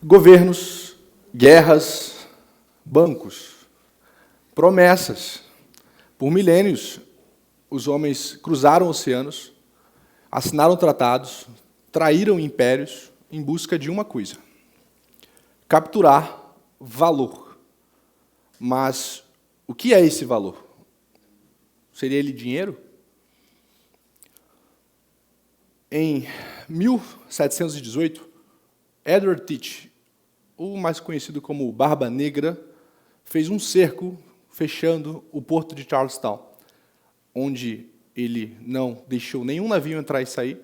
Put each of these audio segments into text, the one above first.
Governos, guerras, bancos, promessas. Por milênios, os homens cruzaram oceanos, assinaram tratados, traíram impérios em busca de uma coisa: capturar valor. Mas o que é esse valor? Seria ele dinheiro? Em 1718, Edward Teach, o mais conhecido como Barba Negra, fez um cerco fechando o porto de Charlestown, onde ele não deixou nenhum navio entrar e sair.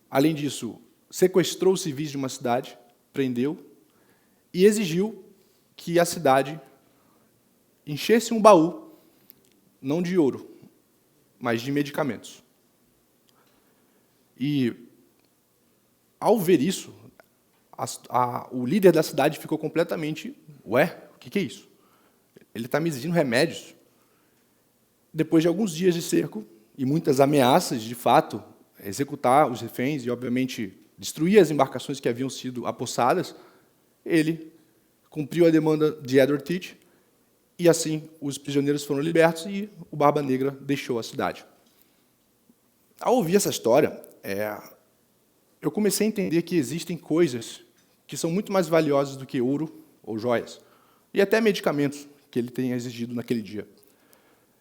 Além disso, sequestrou os civis de uma cidade, prendeu e exigiu que a cidade enchesse um baú, não de ouro, mas de medicamentos. E, ao ver isso, o líder da cidade ficou completamente: ué, o que é isso? Ele está me exigindo remédios. Depois de alguns dias de cerco e muitas ameaças, de fato, executar os reféns e, obviamente, destruir as embarcações que haviam sido apossadas, ele cumpriu a demanda de Edward Teach, e assim os prisioneiros foram libertos e o Barba Negra deixou a cidade. Ao ouvir essa história, eu comecei a entender que existem coisas que são muito mais valiosas do que ouro ou joias, e até medicamentos que ele tenha exigido naquele dia.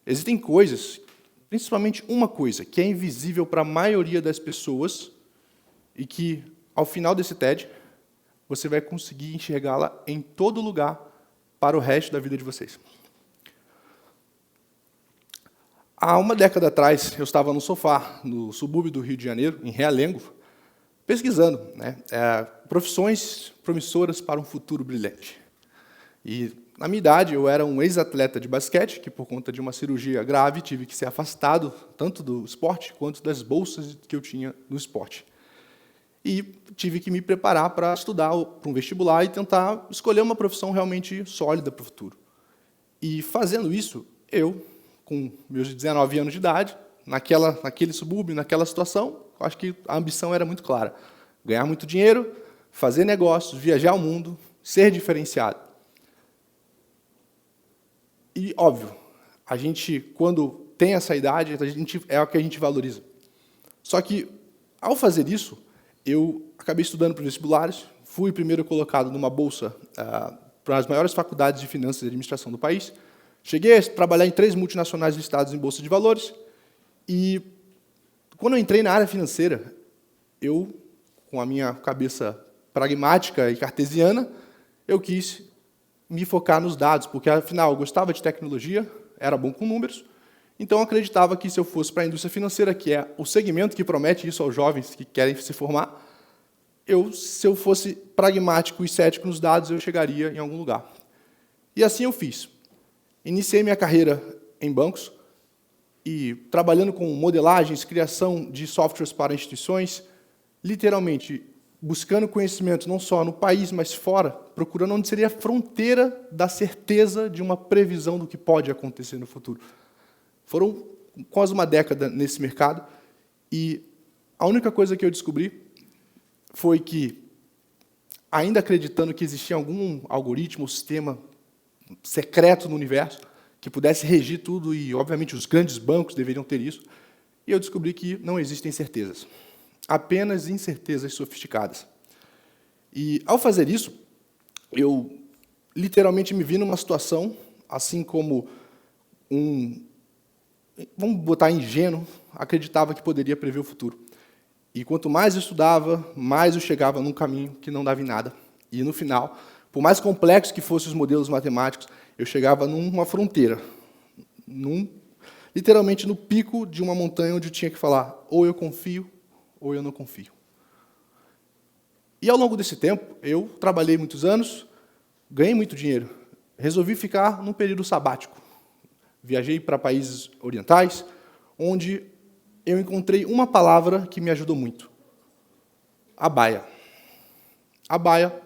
Existem coisas, principalmente uma coisa, que é invisível para a maioria das pessoas e que, ao final desse TED, você vai conseguir enxergá-la em todo lugar para o resto da vida de vocês. Há uma década atrás, eu estava no sofá, no subúrbio do Rio de Janeiro, em Realengo, pesquisando, profissões promissoras para um futuro brilhante. E, na minha idade, eu era um ex-atleta de basquete, que, por conta de uma cirurgia grave, tive que ser afastado tanto do esporte quanto das bolsas que eu tinha no esporte. E tive que me preparar para estudar para um vestibular e tentar escolher uma profissão realmente sólida para o futuro. E, fazendo isso, eu, com meus 19 anos de idade, naquele subúrbio, naquela situação, acho que a ambição era muito clara: ganhar muito dinheiro, fazer negócios, viajar ao mundo, ser diferenciado. E, óbvio, a gente, quando tem essa idade, é o que a gente valoriza. Só que, ao fazer isso, eu acabei estudando para os vestibulares, fui primeiro colocado numa bolsa para as maiores faculdades de finanças e administração do país, cheguei a trabalhar em 3 multinacionais listadas em bolsa de valores, e, quando eu entrei na área financeira, eu, com a minha cabeça pragmática e cartesiana, eu quis me focar nos dados, porque, afinal, eu gostava de tecnologia, era bom com números, então eu acreditava que, se eu fosse para a indústria financeira, que é o segmento que promete isso aos jovens que querem se formar, se eu fosse pragmático e cético nos dados, eu chegaria em algum lugar. E assim eu fiz. Iniciei minha carreira em bancos, e trabalhando com modelagens, criação de softwares para instituições, literalmente buscando conhecimento não só no país, mas fora, procurando onde seria a fronteira da certeza de uma previsão do que pode acontecer no futuro. Foram quase uma década nesse mercado, e a única coisa que eu descobri foi que, ainda acreditando que existia algum algoritmo ou sistema secreto no universo que pudesse regir tudo, e, obviamente, os grandes bancos deveriam ter isso, e eu descobri que não existem certezas, apenas incertezas sofisticadas. E, ao fazer isso, eu literalmente me vi numa situação, assim como vamos botar ingênuo, acreditava que poderia prever o futuro. E quanto mais eu estudava, mais eu chegava num caminho que não dava em nada. E, no final, por mais complexos que fossem os modelos matemáticos, eu chegava numa fronteira, literalmente no pico de uma montanha onde eu tinha que falar: ou eu confio, ou eu não confio. E, ao longo desse tempo, eu trabalhei muitos anos, ganhei muito dinheiro, resolvi ficar num período sabático. Viajei para países orientais, onde eu encontrei uma palavra que me ajudou muito: abaya. Abaya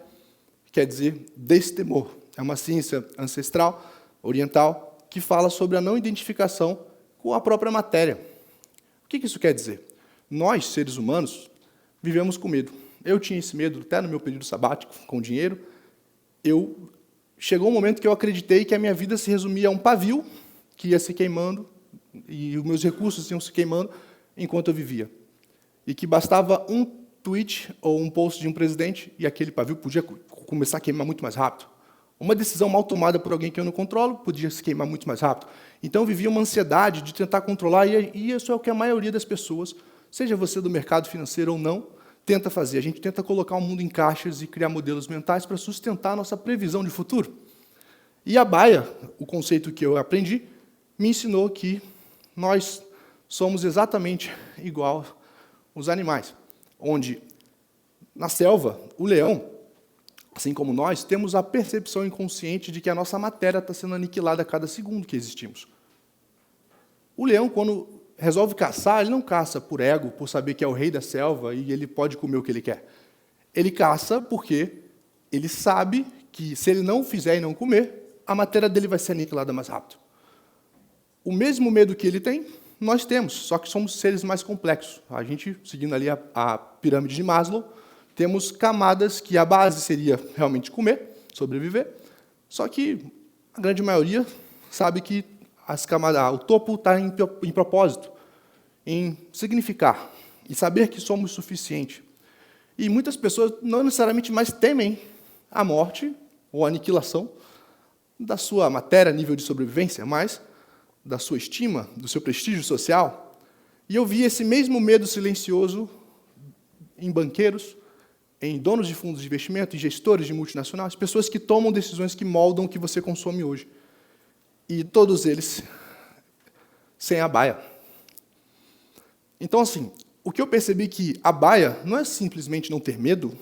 quer dizer destemor. É uma ciência ancestral, oriental, que fala sobre a não identificação com a própria matéria. O que isso quer dizer? Nós, seres humanos, vivemos com medo. eu tinha esse medo até no meu período sabático com dinheiro, chegou um momento que eu acreditei que a minha vida se resumia a um pavio que ia se queimando e os meus recursos iam se queimando enquanto eu vivia. E que bastava um tweet ou um post de um presidente e aquele pavio podia começar a queimar muito mais rápido. Uma decisão mal tomada por alguém que eu não controlo podia se queimar muito mais rápido. Então, eu vivia uma ansiedade de tentar controlar, e isso é o que a maioria das pessoas, seja você do mercado financeiro ou não, tenta fazer. A gente tenta colocar o mundo em caixas e criar modelos mentais para sustentar a nossa previsão de futuro. E a Baia, o conceito que eu aprendi, me ensinou que nós somos exatamente igual aos animais, onde, na selva, o leão, assim como nós, temos a percepção inconsciente de que a nossa matéria está sendo aniquilada a cada segundo que existimos. O leão, quando resolve caçar, ele não caça por ego, por saber que é o rei da selva e ele pode comer o que ele quer. Ele caça porque ele sabe que, se ele não fizer e não comer, a matéria dele vai ser aniquilada mais rápido. O mesmo medo que ele tem, nós temos, só que somos seres mais complexos. A gente, seguindo ali a pirâmide de Maslow, temos camadas que a base seria realmente comer, sobreviver, só que a grande maioria sabe que as camadas, o topo está em propósito, em significar, e saber que somos suficiente. E muitas pessoas não necessariamente mais temem a morte ou a aniquilação da sua matéria, nível de sobrevivência, mas da sua estima, do seu prestígio social. E eu vi esse mesmo medo silencioso em banqueiros, em donos de fundos de investimento, em gestores de multinacionais, pessoas que tomam decisões que moldam o que você consome hoje. E todos eles sem a baia. Então, assim, o que eu percebi que a baia não é simplesmente não ter medo,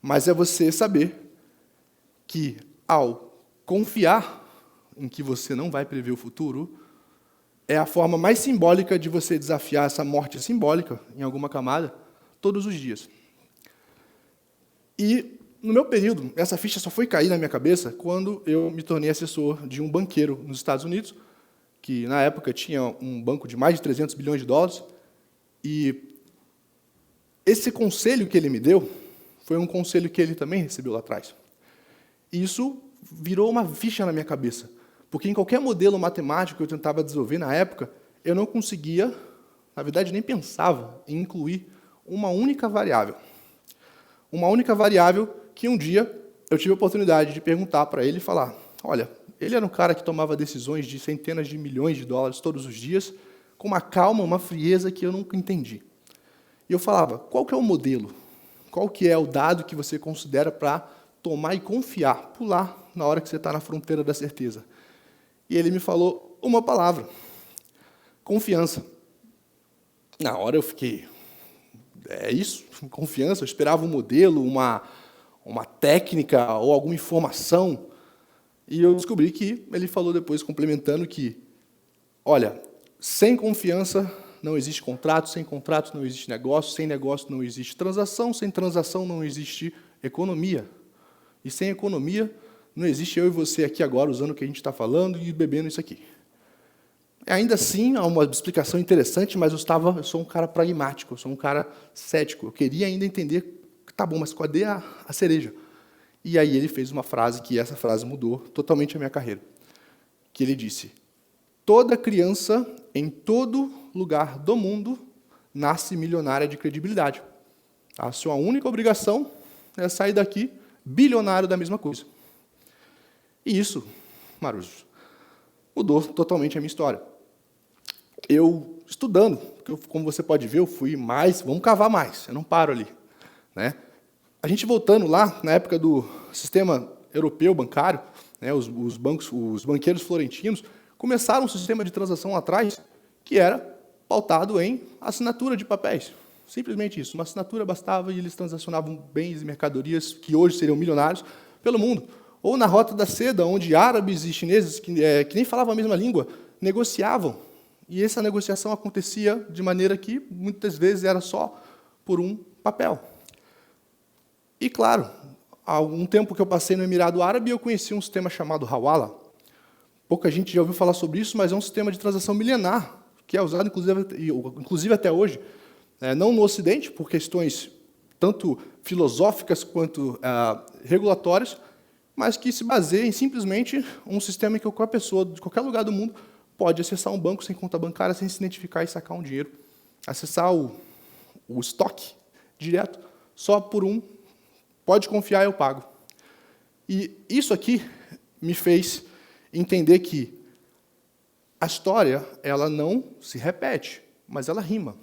mas é você saber que, ao confiar em que você não vai prever o futuro, é a forma mais simbólica de você desafiar essa morte simbólica, em alguma camada, todos os dias. E, no meu período, essa ficha só foi cair na minha cabeça quando eu me tornei assessor de um banqueiro nos Estados Unidos, que, na época, tinha um banco de mais de 300 bilhões de dólares, e esse conselho que ele me deu foi um conselho que ele também recebeu lá atrás. E isso virou uma ficha na minha cabeça, porque em qualquer modelo matemático que eu tentava desenvolver na época, eu não conseguia, na verdade, nem pensava em incluir uma única variável. Uma única variável que um dia eu tive a oportunidade de perguntar para ele e falar, olha, ele era um cara que tomava decisões de centenas de milhões de dólares todos os dias, com uma calma, uma frieza que eu nunca entendi. E eu falava, qual que é o modelo? Qual que é o dado que você considera para tomar e confiar, pular na hora que você está na fronteira da certeza? E ele me falou uma palavra, confiança. Na hora eu fiquei, é isso? Confiança? Eu esperava um modelo, uma técnica ou alguma informação. E eu descobri que ele falou depois, complementando, que, olha, sem confiança não existe contrato, sem contrato não existe negócio, sem negócio não existe transação, sem transação não existe economia. E sem economia não existe eu e você aqui agora usando o que a gente está falando e bebendo isso aqui. Ainda assim, há uma explicação interessante, mas eu sou um cara pragmático, eu sou um cara cético. Eu queria ainda entender, tá bom, mas cadê a cereja? E aí ele fez uma frase, que essa frase mudou totalmente a minha carreira. Que ele disse, toda criança, em todo lugar do mundo, nasce milionária de credibilidade. A sua única obrigação é sair daqui bilionário da mesma coisa. E isso, Marujo, mudou totalmente a minha história. Eu, estudando, como você pode ver, eu fui mais, vamos cavar mais, eu não paro ali. Né? A gente voltando lá, na época do sistema europeu bancário, né, os banqueiros florentinos, começaram um sistema de transação lá atrás que era pautado em assinatura de papéis. Simplesmente isso. Uma assinatura bastava e eles transacionavam bens e mercadorias que hoje seriam milionários pelo mundo. Ou na Rota da Seda, onde árabes e chineses, que nem falavam a mesma língua, negociavam. E essa negociação acontecia de maneira que, muitas vezes, era só por um papel. E, claro, há algum tempo que eu passei no Emirado Árabe, eu conheci um sistema chamado Hawala. Pouca gente já ouviu falar sobre isso, mas é um sistema de transação milenar, que é usado, inclusive até hoje, não no Ocidente, por questões tanto filosóficas quanto regulatórias, mas que se baseia em simplesmente um sistema em que qualquer pessoa, de qualquer lugar do mundo, pode acessar um banco sem conta bancária, sem se identificar e sacar um dinheiro. Acessar o estoque direto, só por pode confiar, eu pago. E isso aqui me fez entender que a história ela não se repete, mas ela rima.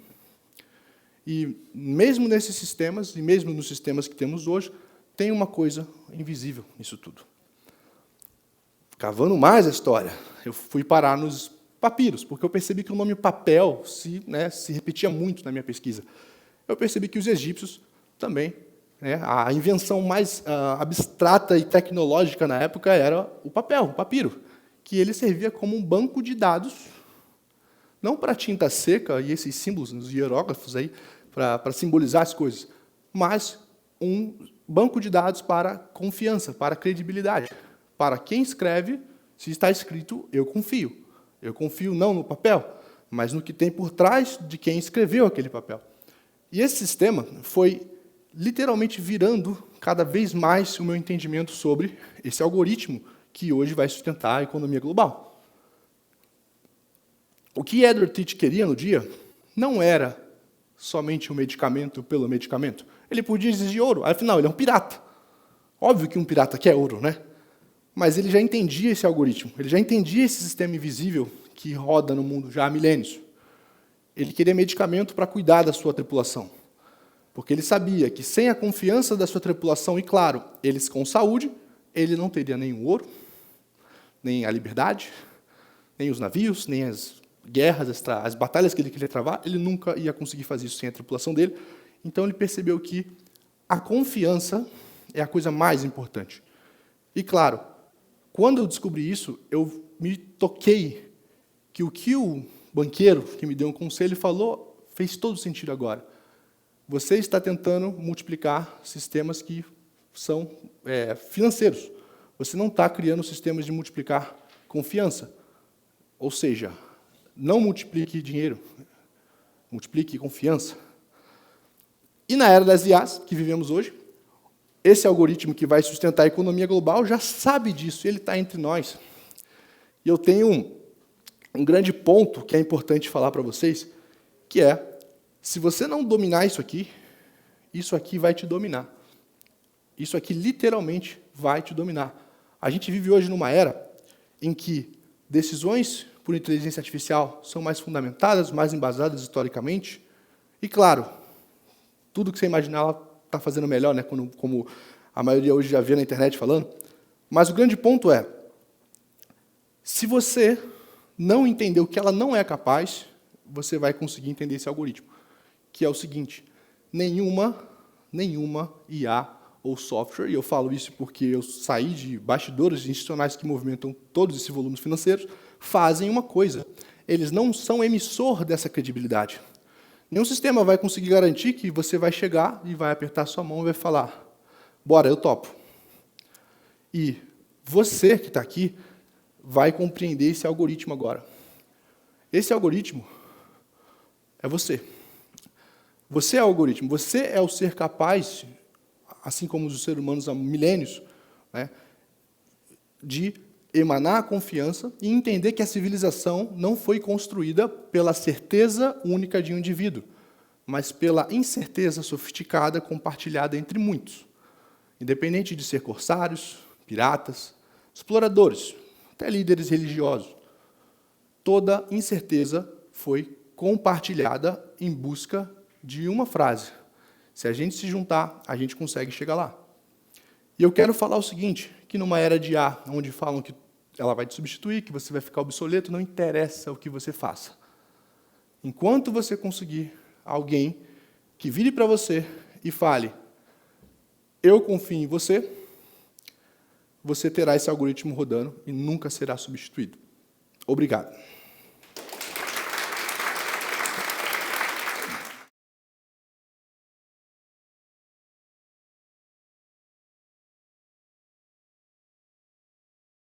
E mesmo nesses sistemas, e mesmo nos sistemas que temos hoje, tem uma coisa invisível nisso tudo. Cavando mais a história, eu fui parar nos papiros, porque eu percebi que o nome papel se repetia muito na minha pesquisa. Eu percebi que os egípcios também, a invenção mais abstrata e tecnológica na época era o papel, o papiro, que ele servia como um banco de dados, não para tinta seca e esses símbolos, os hieróglifos aí, para simbolizar as coisas, mas um banco de dados para confiança, para credibilidade. Para quem escreve, se está escrito, eu confio. Eu confio não no papel, mas no que tem por trás de quem escreveu aquele papel. E esse sistema foi literalmente virando cada vez mais o meu entendimento sobre esse algoritmo que hoje vai sustentar a economia global. O que Edward Teach queria no dia não era somente o medicamento pelo medicamento. Ele podia exigir ouro, afinal, ele é um pirata. Óbvio que um pirata quer ouro, né? Mas ele já entendia esse algoritmo, ele já entendia esse sistema invisível que roda no mundo já há milênios. Ele queria medicamento para cuidar da sua tripulação. Porque ele sabia que sem a confiança da sua tripulação, e claro, eles com saúde, ele não teria nem o ouro, nem a liberdade, nem os navios, nem as guerras, as batalhas que ele queria travar, ele nunca ia conseguir fazer isso sem a tripulação dele. Então ele percebeu que a confiança é a coisa mais importante. E claro, quando eu descobri isso, eu me toquei que o banqueiro que me deu um conselho falou fez todo sentido agora. Você está tentando multiplicar sistemas que são financeiros. Você não está criando sistemas de multiplicar confiança. Ou seja, não multiplique dinheiro, multiplique confiança. E na era das IAs, que vivemos hoje, esse algoritmo que vai sustentar a economia global já sabe disso, ele está entre nós. E eu tenho um grande ponto que é importante falar para vocês, que é, se você não dominar isso aqui vai te dominar. Isso aqui, literalmente, vai te dominar. A gente vive hoje numa era em que decisões por inteligência artificial são mais fundamentadas, mais embasadas historicamente, e, claro, tudo que você imaginar ela está fazendo melhor, né, como a maioria hoje já vê na internet falando. Mas o grande ponto é, se você não entender o que ela não é capaz, você vai conseguir entender esse algoritmo, que é o seguinte: nenhuma IA ou software, e eu falo isso porque eu saí de bastidores institucionais que movimentam todos esses volumes financeiros, fazem uma coisa: eles não são emissor dessa credibilidade. Nenhum sistema vai conseguir garantir que você vai chegar e vai apertar sua mão e vai falar, bora, eu topo. E você que está aqui vai compreender esse algoritmo agora. Esse algoritmo é você. Você é o algoritmo, você é o ser capaz, assim como os seres humanos há milênios, de emanar a confiança e entender que a civilização não foi construída pela certeza única de um indivíduo, mas pela incerteza sofisticada compartilhada entre muitos, independente de ser corsários, piratas, exploradores, até líderes religiosos. Toda incerteza foi compartilhada em busca de uma frase: se a gente se juntar, a gente consegue chegar lá. E eu quero falar o seguinte, que numa era de IA, onde falam que ela vai te substituir, que você vai ficar obsoleto, não interessa o que você faça. Enquanto você conseguir alguém que vire para você e fale, eu confio em você, você terá esse algoritmo rodando e nunca será substituído. Obrigado.